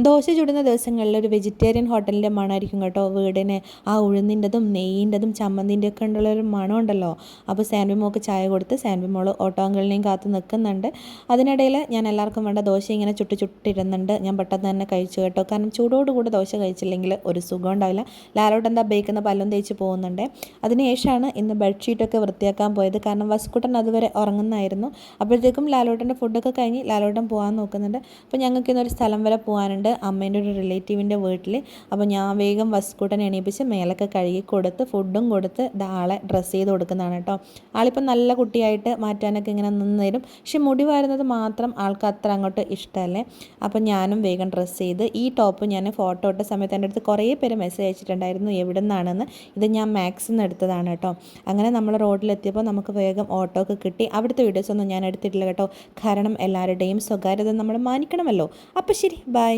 ദോശ ചുടുന്ന ദിവസങ്ങളിൽ ഒരു വെജിറ്റേറിയൻ ഹോട്ടലിൻ്റെ മണമായിരിക്കും കേട്ടോ വീടിന്. ആ ഉഴുന്നിൻ്റെതും നെയ്യിൻ്റെതും ചമ്മന്തിൻ്റെ ഒക്കെ ഉള്ളൊരു മണം ഉണ്ടല്ലോ. അപ്പോൾ സാൻവി മോൾക്ക് ചായ കൊടുത്ത് സാൻവി മോൾ ഓട്ടോ അങ്കിളിനെയും കാത്ത് നിൽക്കുന്നുണ്ട്. അതിനിടയിൽ ഞാൻ എല്ലാവർക്കും വേണ്ട ദോശ ഇങ്ങനെ ചുട്ടിരുന്നുണ്ട്. ഞാൻ പെട്ടെന്ന് തന്നെ കഴിച്ചു കേട്ടോ. കാരണം ചൂടോടുകൂടി ദോശ കഴിച്ചില്ലെങ്കിൽ ഒരു സുഖം ഉണ്ടാവില്ല. ലാലോട്ട് എന്താ ബേക്കുന്ന പല്ലും തേച്ച് പോകുന്നുണ്ട്. അതിനുശേഷമാണ് ഇന്ന് ബെഡ്ഷീറ്റൊക്കെ വൃത്തിയാക്കാൻ പോയത്. കാരണം വസ്കുട്ടൻ അതുവരെ ഉറങ്ങുന്നതായിരുന്നു. അപ്പോഴത്തേക്കും ലാലോട്ടൻ്റെ ഫുഡൊക്കെ കഴിഞ്ഞ് ലാലോട്ടൻ പോകാൻ നോക്കുന്നുണ്ട്. അപ്പോൾ ഞങ്ങൾക്ക് ഇന്നൊരു സ്ഥലം വരെ പോകാനുണ്ട്, അമ്മേൻ്റെ ഒരു റിലേറ്റീവിൻ്റെ വീട്ടിൽ. അപ്പോൾ ഞാൻ വേഗം വസ്കൂട്ടനെ എണീപ്പിച്ച് മേലൊക്കെ കഴുകി കൊടുത്ത് ഫുഡും കൊടുത്ത് ആളെ ഡ്രസ്സ് ചെയ്ത് കൊടുക്കുന്നതാണ് കേട്ടോ. ആളിപ്പം നല്ല കുട്ടിയായിട്ട് മാറ്റാനൊക്കെ ഇങ്ങനെ നിന്ന് തരും. പക്ഷെ മുടി വാരുന്നത് മാത്രം ആൾക്ക് അത്ര അങ്ങോട്ട് ഇഷ്ടമല്ലേ. അപ്പം ഞാനും വേഗം ഡ്രസ്സ് ചെയ്ത് ഈ ടോപ്പ് ഞാൻ ഫോട്ടോ ഇട്ട സമയത്ത് എൻ്റെ അടുത്ത് കുറേ പേര് മെസ്സേജ് അയച്ചിട്ടുണ്ടായിരുന്നു എവിടെ നിന്നാണെന്ന്. ഇത് ഞാൻ മാക്സിൽ നിന്ന് എടുത്തതാണ് കേട്ടോ. അങ്ങനെ നമ്മൾ റോഡിലെത്തിയപ്പോൾ നമുക്ക് വേഗം ഓട്ടോ ഒക്കെ കിട്ടി. അവിടുത്തെ വീഡിയോസൊന്നും ഞാൻ എടുത്തിട്ടില്ല കേട്ടോ. കാരണം എല്ലാവരുടെയും സ്വകാര്യത നമ്മൾ മാനിക്കണമല്ലോ. അപ്പോൾ ശരി, ബൈ.